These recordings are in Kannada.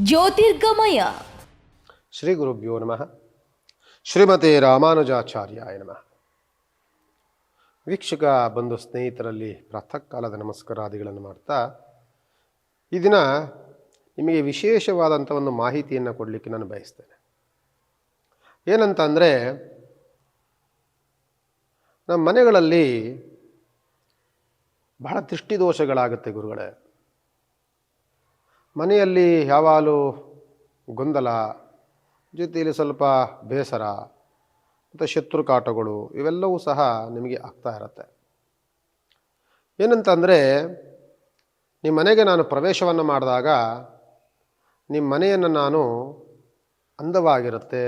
ಜ್ಯೋತಿರ್ಗಮಯ. ಶ್ರೀ ಗುರುಭ್ಯೋ ನಮಃ. ಶ್ರೀಮತಿ ರಾಮಾನುಜಾಚಾರ್ಯಾಯ ನಮಃ. ವೀಕ್ಷಕ ಬಂಧು ಸ್ನೇಹಿತರಲ್ಲಿ ಪ್ರಾತಃ ಕಾಲದ ನಮಸ್ಕಾರಾದಿಗಳನ್ನು ಮಾಡ್ತಾ ಈ ದಿನ ನಿಮಗೆ ವಿಶೇಷವಾದಂಥ ಒಂದು ಮಾಹಿತಿಯನ್ನು ಕೊಡಲಿಕ್ಕೆ ನಾನು ಬಯಸ್ತೇನೆ. ಏನಂತ ಅಂದರೆ, ನಮ್ಮ ಮನೆಗಳಲ್ಲಿ ಬಹಳ ದೃಷ್ಟಿದೋಷಗಳಾಗುತ್ತೆ ಗುರುಗಳೇ. ಮನೆಯಲ್ಲಿ ಯಾವಾಗಲೂ ಗೊಂದಲ, ಜೊತೆಯಲ್ಲಿ ಸ್ವಲ್ಪ ಬೇಸರ ಮತ್ತು ಶತ್ರು ಕಾಟಗಳು ಇವೆಲ್ಲವೂ ಸಹ ನಿಮಗೆ ಆಗ್ತಾ ಇರುತ್ತೆ. ಏನಂತಂದರೆ, ನಿಮ್ಮ ಮನೆಗೆ ನಾನು ಪ್ರವೇಶವನ್ನು ಮಾಡಿದಾಗ ನಿಮ್ಮ ಮನೆಯನ್ನು ನಾನು ಅಂದವಾಗಿರುತ್ತೆ,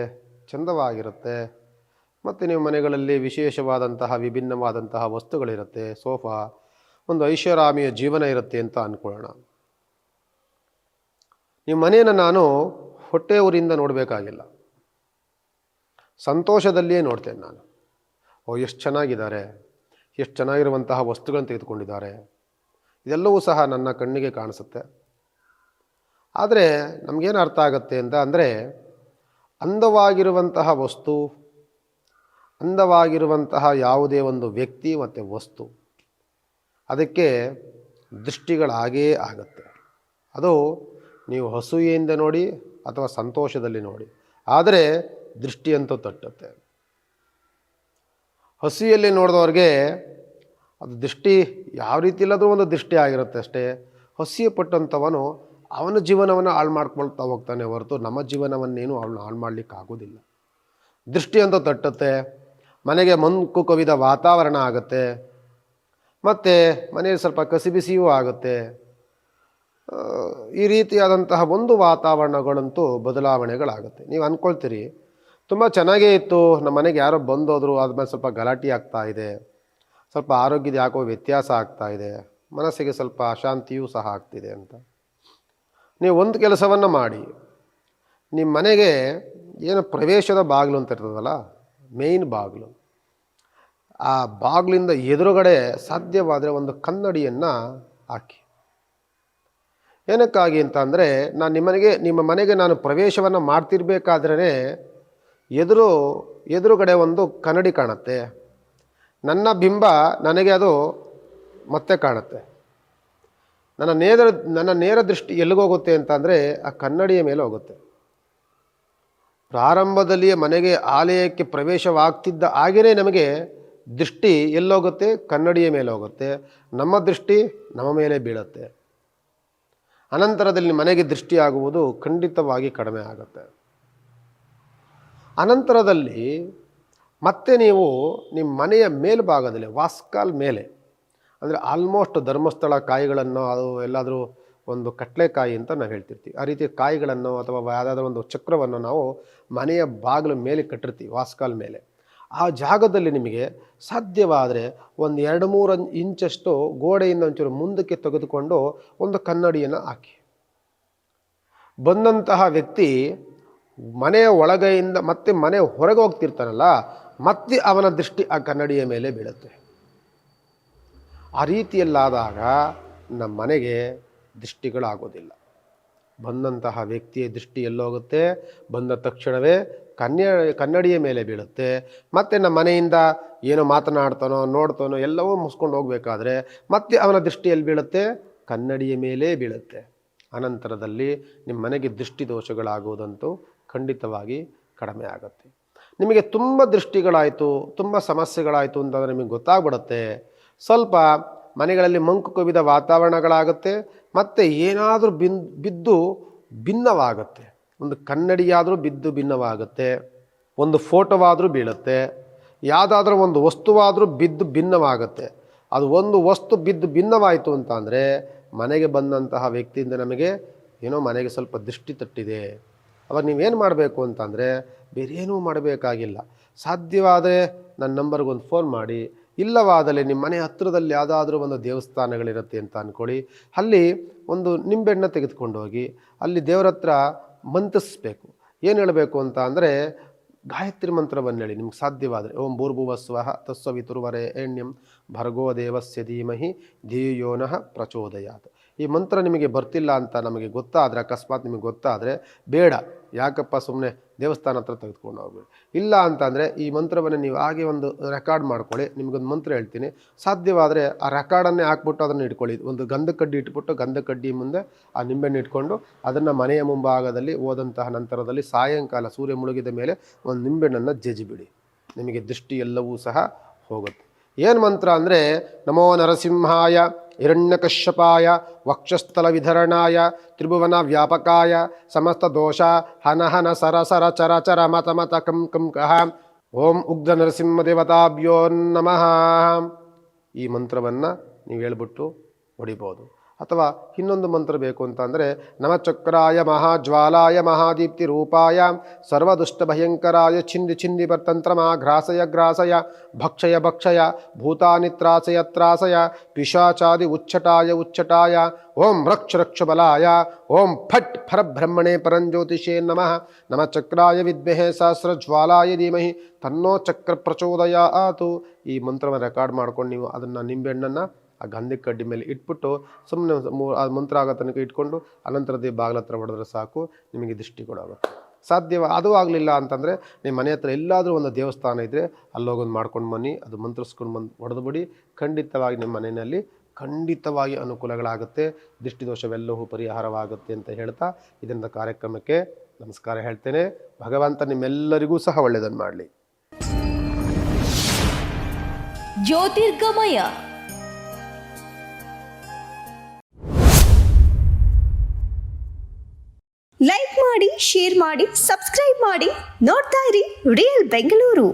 ಚಂದವಾಗಿರುತ್ತೆ, ಮತ್ತು ನಿಮ್ಮ ಮನೆಗಳಲ್ಲಿ ವಿಶೇಷವಾದಂತಹ ವಿಭಿನ್ನವಾದಂತಹ ವಸ್ತುಗಳಿರುತ್ತೆ, ಸೋಫಾ, ಒಂದು ಐಷಾರಾಮಿಯ ಜೀವನ ಇರುತ್ತೆ ಅಂತ ಅಂದ್ಕೊಳ್ಳೋಣ. ನಿಮ್ಮ ಮನೆಯನ್ನು ನಾನು ಹೊಟ್ಟೆ ಊರಿಂದ ನೋಡಬೇಕಾಗಿಲ್ಲ, ಸಂತೋಷದಲ್ಲಿಯೇ ನೋಡ್ತೇನೆ ನಾನು. ಎಷ್ಟು ಚೆನ್ನಾಗಿದ್ದಾರೆ, ಎಷ್ಟು ಚೆನ್ನಾಗಿರುವಂತಹ ವಸ್ತುಗಳನ್ನು ತೆಗೆದುಕೊಂಡಿದ್ದಾರೆ, ಇದೆಲ್ಲವೂ ಸಹ ನನ್ನ ಕಣ್ಣಿಗೆ ಕಾಣಿಸುತ್ತೆ. ಆದರೆ ನಮಗೇನು ಅರ್ಥ ಆಗುತ್ತೆ ಅಂತ ಅಂದರೆ, ಅಂದವಾಗಿರುವಂತಹ ವಸ್ತು, ಅಂದವಾಗಿರುವಂತಹ ಯಾವುದೇ ಒಂದು ವ್ಯಕ್ತಿ ಮತ್ತು ವಸ್ತು, ಅದಕ್ಕೆ ದೃಷ್ಟಿಗಳಾಗೇ ಆಗುತ್ತೆ. ಅದು ನೀವು ಹಸುವೆಯಿಂದ ನೋಡಿ ಅಥವಾ ಸಂತೋಷದಲ್ಲಿ ನೋಡಿ, ಆದರೆ ದೃಷ್ಟಿಯಂತೂ ತಟ್ಟುತ್ತೆ. ಹಸಿಯಲ್ಲಿ ನೋಡಿದವ್ರಿಗೆ ಅದು ದೃಷ್ಟಿ ಯಾವ ರೀತಿ ಇಲ್ಲದ್ರೂ ಒಂದು ದೃಷ್ಟಿ ಆಗಿರುತ್ತೆ ಅಷ್ಟೇ. ಹಸಿಯ ಪಟ್ಟಂಥವನು ಅವನ ಜೀವನವನ್ನು ಹಾಳು ಮಾಡ್ಕೊಳ್ತಾ ಹೋಗ್ತಾನೆ ಹೊರತು ನಮ್ಮ ಜೀವನವನ್ನೇನು ಅವನು ಹಾಳು ಮಾಡಲಿಕ್ಕೆ ಆಗೋದಿಲ್ಲ. ದೃಷ್ಟಿ ಅಂತೂ ತಟ್ಟುತ್ತೆ. ಮನೆಗೆ ಮಂಕು ಕವಿದ ವಾತಾವರಣ ಆಗುತ್ತೆ, ಮತ್ತು ಮನೆಯಲ್ಲಿ ಸ್ವಲ್ಪ ಕಸಿಬಿಸಿಯೂ ಆಗುತ್ತೆ. ಈ ರೀತಿಯಾದಂತಹ ಒಂದು ವಾತಾವರಣಗಳಂತೂ ಬದಲಾವಣೆಗಳಾಗುತ್ತೆ. ನೀವು ಅಂದ್ಕೊಳ್ತೀರಿ, ತುಂಬ ಚೆನ್ನಾಗೇ ಇತ್ತು, ನಮ್ಮ ಮನೆಗೆ ಯಾರೋ ಬಂದೋದ್ರು, ಆದ್ಮೇಲೆ ಸ್ವಲ್ಪ ಗಲಾಟೆ ಆಗ್ತಾ ಇದೆ, ಸ್ವಲ್ಪ ಆರೋಗ್ಯದ ಯಾಕೋ ವ್ಯತ್ಯಾಸ ಆಗ್ತಾ ಇದೆ, ಮನಸ್ಸಿಗೆ ಸ್ವಲ್ಪ ಅಶಾಂತಿಯೂ ಸಹ ಆಗ್ತಿದೆ ಅಂತ. ನೀವು ಒಂದು ಕೆಲಸವನ್ನು ಮಾಡಿ, ನಿಮ್ಮ ಮನೆಗೆ ಏನು ಪ್ರವೇಶದ ಬಾಗಿಲು ಅಂತ ಇರ್ತದಲ್ಲ, ಮೇಯ್ನ್ ಬಾಗಿಲು, ಆ ಬಾಗಿಲಿಂದ ಎದುರುಗಡೆ ಸಾಧ್ಯವಾದರೆ ಒಂದು ಕನ್ನಡಿಯನ್ನು ಹಾಕಿ. ಏನಕ್ಕಾಗಿ ಅಂತ ಅಂದರೆ, ನಾನು ನಿಮ್ಮ ಮನೆಗೆ ನಾನು ಪ್ರವೇಶವನ್ನು ಮಾಡ್ತಿರ್ಬೇಕಾದ್ರೇ ಎದುರುಗಡೆ ಒಂದು ಕನ್ನಡಿ ಕಾಣುತ್ತೆ. ನನ್ನ ಬಿಂಬ ನನಗೆ ಅದು ಮತ್ತೆ ಕಾಣುತ್ತೆ. ನನ್ನ ನೇರ ದೃಷ್ಟಿ ಎಲ್ಲಿಗೋಗುತ್ತೆ ಅಂತ ಅಂದರೆ, ಆ ಕನ್ನಡಿಯ ಮೇಲೆ ಹೋಗುತ್ತೆ. ಪ್ರಾರಂಭದಲ್ಲಿಯೇ ಮನೆಗೆ ಆಲಯಕ್ಕೆ ಪ್ರವೇಶವಾಗ್ತಿದ್ದ ಹಾಗೆಯೇ ನಮಗೆ ದೃಷ್ಟಿ ಎಲ್ಲೋಗುತ್ತೆ? ಕನ್ನಡಿಯ ಮೇಲೆ ಹೋಗುತ್ತೆ. ನಮ್ಮ ದೃಷ್ಟಿ ನಮ್ಮ ಮೇಲೆ ಬೀಳುತ್ತೆ. ಅನಂತರದಲ್ಲಿ ಮನೆಗೆ ದೃಷ್ಟಿಯಾಗುವುದು ಖಂಡಿತವಾಗಿ ಕಡಿಮೆ ಆಗುತ್ತೆ. ಅನಂತರದಲ್ಲಿ ಮತ್ತೆ ನೀವು ನಿಮ್ಮ ಮನೆಯ ಮೇಲ್ಭಾಗದಲ್ಲಿ ವಾಸ್ಕಾಲ್ ಮೇಲೆ, ಅಂದರೆ ಆಲ್ಮೋಸ್ಟ್ ಧರ್ಮಸ್ಥಳ ಕಾಯಿಗಳನ್ನು, ಅದು ಎಲ್ಲಾದರೂ ಒಂದು ಕಟ್ಲೆಕಾಯಿ ಅಂತ ನಾವು ಹೇಳ್ತಿರ್ತೀವಿ, ಆ ರೀತಿಯ ಕಾಯಿಗಳನ್ನು ಅಥವಾ ಯಾವುದಾದ್ರೂ ಒಂದು ಚಕ್ರವನ್ನು ನಾವು ಮನೆಯ ಬಾಗಿಲ ಮೇಲೆ ಕಟ್ಟಿರ್ತೀವಿ, ವಾಸ್ಕಾಲ್ ಮೇಲೆ. ಆ ಜಾಗದಲ್ಲಿ ನಿಮಗೆ ಸಾಧ್ಯವಾದರೆ ಒಂದು 2-3 ಇಂಚಷ್ಟು ಗೋಡೆಯಿಂದ ಒಂಚೂರು ಮುಂದಕ್ಕೆ ತೆಗೆದುಕೊಂಡು ಒಂದು ಕನ್ನಡಿಯನ್ನು ಹಾಕಿ. ಬಂದಂತಹ ವ್ಯಕ್ತಿ ಮನೆಯ ಒಳಗೆಯಿಂದ ಮತ್ತೆ ಮನೆ ಹೊರಗೆ ಹೋಗ್ತಿರ್ತಾನಲ್ಲ, ಮತ್ತೆ ಅವನ ದೃಷ್ಟಿ ಆ ಕನ್ನಡಿಯ ಮೇಲೆ ಬೀಳುತ್ತೆ. ಆ ರೀತಿಯಲ್ಲಾದಾಗ ನಮ್ಮ ಮನೆಗೆ ದೃಷ್ಟಿಗಳಾಗೋದಿಲ್ಲ. ಬಂದಂತಹ ವ್ಯಕ್ತಿಯ ದೃಷ್ಟಿ ಎಲ್ಲೋಗುತ್ತೆ? ಬಂದ ತಕ್ಷಣವೇ ಕನ್ನಡಿಯ ಮೇಲೆ ಬೀಳುತ್ತೆ. ಮತ್ತು ನಮ್ಮ ಮನೆಯಿಂದ ಏನೋ ಮಾತನಾಡ್ತಾನೋ ನೋಡ್ತಾನೋ ಎಲ್ಲವೂ ಮುಗಿಸ್ಕೊಂಡು ಹೋಗಬೇಕಾದ್ರೆ ಮತ್ತೆ ಅವನ ದೃಷ್ಟಿ ಎಲ್ಲಿ ಬೀಳುತ್ತೆ? ಕನ್ನಡಿಯ ಮೇಲೇ ಬೀಳುತ್ತೆ. ಅನಂತರದಲ್ಲಿ ನಿಮ್ಮ ಮನೆಗೆ ದೃಷ್ಟಿ ದೋಷಗಳಾಗುವುದಂತೂ ಖಂಡಿತವಾಗಿ ಕಡಿಮೆ ಆಗುತ್ತೆ. ನಿಮಗೆ ತುಂಬ ದೃಷ್ಟಿಗಳಾಯಿತು, ತುಂಬ ಸಮಸ್ಯೆಗಳಾಯಿತು ಅಂತಂದರೆ ನಿಮಗೆ ಗೊತ್ತಾಗ್ಬಿಡುತ್ತೆ. ಸ್ವಲ್ಪ ಮನೆಗಳಲ್ಲಿ ಮಂಕು ಕವಿದ ವಾತಾವರಣಗಳಾಗುತ್ತೆ, ಮತ್ತು ಏನಾದರೂ ಬಿದ್ದು ಭಿನ್ನವಾಗುತ್ತೆ. ಒಂದು ಕನ್ನಡಿಯಾದರೂ ಬಿದ್ದು ಭಿನ್ನವಾಗುತ್ತೆ, ಒಂದು ಫೋಟೋವಾದರೂ ಬೀಳುತ್ತೆ, ಯಾವುದಾದ್ರೂ ಒಂದು ವಸ್ತುವಾದರೂ ಬಿದ್ದು ಭಿನ್ನವಾಗುತ್ತೆ. ಅದು ಒಂದು ವಸ್ತು ಬಿದ್ದು ಭಿನ್ನವಾಯಿತು ಅಂತ ಅಂದರೆ ಮನೆಗೆ ಬಂದಂತಹ ವ್ಯಕ್ತಿಯಿಂದ ನಮಗೆ ಏನೋ ಮನೆಗೆ ಸ್ವಲ್ಪ ದೃಷ್ಟಿ ತಟ್ಟಿದೆ. ಅವಾಗ ನೀವೇನು ಮಾಡಬೇಕು ಅಂತಂದರೆ, ಬೇರೇನೂ ಮಾಡಬೇಕಾಗಿಲ್ಲ. ಸಾಧ್ಯವಾದರೆ ನನ್ನ ನಂಬರ್ಗೊಂದು ಫೋನ್ ಮಾಡಿ, ಇಲ್ಲವಾದಲ್ಲಿ ನಿಮ್ಮ ಮನೆ ಹತ್ತಿರದಲ್ಲಿ ಯಾವುದಾದ್ರೂ ಒಂದು ದೇವಸ್ಥಾನಗಳಿರುತ್ತೆ ಅಂತ ಅಂದ್ಕೊಳ್ಳಿ, ಅಲ್ಲಿ ಒಂದು ನಿಂಬೆಹಣ್ಣು ತೆಗೆದುಕೊಂಡು ಹೋಗಿ ಅಲ್ಲಿ ದೇವರ ಹತ್ರ ಮಂತ್ರಿಸ್ಬೇಕು. ಏನು ಹೇಳಬೇಕು ಅಂತ ಅಂದರೆ, ಗಾಯತ್ರಿ ಮಂತ್ರವನ್ನು ಹೇಳಿ ನಿಮ್ಗೆ ಸಾಧ್ಯವಾದರೆ. ಓಂ ಭೂರ್ಭುವ ಸ್ವಃ ತಸ್ಸವಿತುರ್ವರೆಣ್ಯಂ ಭರ್ಗೋ ದೇವಸ್ಯ ಧೀಮಹಿ ಧಿಯೋ ಯೋನಃ ಪ್ರಚೋದಯಾತ್. ಈ ಮಂತ್ರ ನಿಮಗೆ ಬರ್ತಿಲ್ಲ ಅಂತ ನಮಗೆ ಗೊತ್ತಾದರೆ, ಅಕಸ್ಮಾತ್ ನಿಮಗೆ ಗೊತ್ತಾದರೆ ಬೇಡ, ಯಾಕಪ್ಪ ಸುಮ್ಮನೆ ದೇವಸ್ಥಾನ ಹತ್ರ ತೆಗೆದುಕೊಂಡು ಹೋಗ್ಬೇಡಿ. ಇಲ್ಲ ಅಂತಂದರೆ ಈ ಮಂತ್ರವನ್ನು ನೀವು ಹಾಗೆ ಒಂದು ರೆಕಾರ್ಡ್ ಮಾಡ್ಕೊಳ್ಳಿ. ನಿಮಗೊಂದು ಮಂತ್ರ ಹೇಳ್ತೀನಿ, ಸಾಧ್ಯವಾದರೆ ಆ ರೆಕಾರ್ಡನ್ನೇ ಹಾಕ್ಬಿಟ್ಟು ಅದನ್ನು ಇಟ್ಕೊಳ್ಳಿ. ಒಂದು ಗಂಧ ಕಡ್ಡಿ ಇಟ್ಬಿಟ್ಟು ಗಂಧ ಕಡ್ಡಿ ಮುಂದೆ ಆ ನಿಂಬೆಹಣ್ಣು ಇಟ್ಕೊಂಡು ಅದನ್ನು ಮನೆಯ ಮುಂಭಾಗದಲ್ಲಿ ಹೋದಂತಹ ನಂತರದಲ್ಲಿ ಸಾಯಂಕಾಲ ಸೂರ್ಯ ಮುಳುಗಿದ ಮೇಲೆ ಒಂದು ನಿಂಬೆಹಣ್ಣನ್ನು ಜಜ್ಜಿಬಿಡಿ. ನಿಮಗೆ ದೃಷ್ಟಿ ಎಲ್ಲವೂ ಸಹ ಹೋಗುತ್ತೆ. ಏನು ಮಂತ್ರ ಅಂದರೆ, ನಮೋ ನರಸಿಂಹಾಯ ಹಿರಣ್ಯಕಶ್ಯಪಾಯ ವಕ್ಷಸ್ಥಲ ವಿಧರಣಾಯ ತ್ರಿಭುವನ ವ್ಯಾಪಕಾಯ ಸಮಸ್ತ ದೋಷ ಹನಹನ ಸರಸರ ಚರ ಚರ ಮತ ಮತ ಕಂ ಕಂ ಕಹ ಓಂ ಉಗ್ರ ನರಸಿಂಹ ದೇವತಾಭ್ಯೋ ನಮಃ. ಈ ಮಂತ್ರವನ್ನು ನೀವು ಹೇಳ್ಬಿಟ್ಟು ಹೊಡಿಬೋದು. ಅಥವಾ ಇನ್ನೊಂದು ಮಂತ್ರ ಬೇಕು ಅಂತ ಅಂದರೆ, ನಮಚಕ್ರಾಯ ಮಹಾಜ್ವಾಲಾಯ ಮಹಾದೀಪ್ತಿ ರೂಪಾಯ ಸರ್ವದುಷ್ಟ ಭಯಂಕರಾಯ ಛಿಂದಿ ಛಿಂದಿ ಪರ್ತಂತ್ರಮ ಗ್ರಾಸಯ ಗ್ರಾಸಯ ಭಕ್ಷಯ ಭಕ್ಷಯ ಭೂತಾನಿ ತ್ರಾಸಯ ತ್ರಾಸಯ ಪಿಶಾಚಾದಿ ಉಚ್ಚಟಾಯ ಉಚ್ಚಟಾಯ ಓಂ ರಕ್ಷ ರಕ್ಷ ಬಲಾಯ ಓಂ ಫಟ್ ಪರಬ್ರಹ್ಮಣೇ ಪರಂಜ್ಯೋತಿಷೇ ನಮಃ ನಮಚಕ್ರಾಯ ವಿದ್ಮಹೇ ಸಹಸ್ರಜ್ವಾಲಾಯ ಧೀಮಹಿ ತನ್ನೋ ಚಕ್ರ ಪ್ರಚೋದಯಾತು. ಈ ಮಂತ್ರವನ್ನು ರೆಕಾರ್ಡ್ ಮಾಡ್ಕೊಂಡು ನೀವು ಅದನ್ನು ನಿಂಬೆಹಣ್ಣನ್ನು ಆ ಗಂಧದ ಕಡ್ಡಿ ಮೇಲೆ ಇಟ್ಬಿಟ್ಟು ಸುಮ್ಮನೆ ಆ ಮಂತ್ರ ಆಗೋ ತನಕ ಇಟ್ಕೊಂಡು ಅನಂತರದೇ ಬಾಗಿಲ ಹತ್ರ ಹೊಡೆದ್ರೆ ಸಾಕು, ನಿಮಗೆ ದೃಷ್ಟಿ ಕೊಡೋಗುತ್ತೆ. ಸಾಧ್ಯವ ಅದು ಆಗಲಿಲ್ಲ ಅಂತಂದರೆ ನಿಮ್ಮ ಮನೆ ಹತ್ರ ಎಲ್ಲಾದರೂ ಒಂದು ದೇವಸ್ಥಾನ ಇದ್ದರೆ ಅಲ್ಲೋಗೊಂದು ಮಾಡ್ಕೊಂಡು ಬನ್ನಿ, ಅದು ಮಂತ್ರಿಸ್ಕೊಂಡು ಬಂದು ಹೊಡೆದುಬಿಡಿ. ಖಂಡಿತವಾಗಿ ನಿಮ್ಮ ಮನೆಯಲ್ಲಿ ಖಂಡಿತವಾಗಿ ಅನುಕೂಲಗಳಾಗುತ್ತೆ, ದೃಷ್ಟಿದೋಷವೆಲ್ಲವೂ ಪರಿಹಾರವಾಗುತ್ತೆ ಅಂತ ಹೇಳ್ತಾ ಇದರಿಂದ ಕಾರ್ಯಕ್ರಮಕ್ಕೆ ನಮಸ್ಕಾರ ಹೇಳ್ತೇನೆ. ಭಗವಂತ ನಿಮ್ಮೆಲ್ಲರಿಗೂ ಸಹ ಒಳ್ಳೆಯದನ್ನು ಮಾಡಲಿ. ಜ್ಯೋತಿರ್ಗಮಯ ಲೈಕ್ ಮಾಡಿ, ಶೇರ್ ಮಾಡಿ, ಸಬ್ಸ್ಕ್ರೈಬ್ ಮಾಡಿ. ನೋಡ್ತಾ ಇರಿ ರಿಯಲ್ ಬೆಂಗಳೂರು.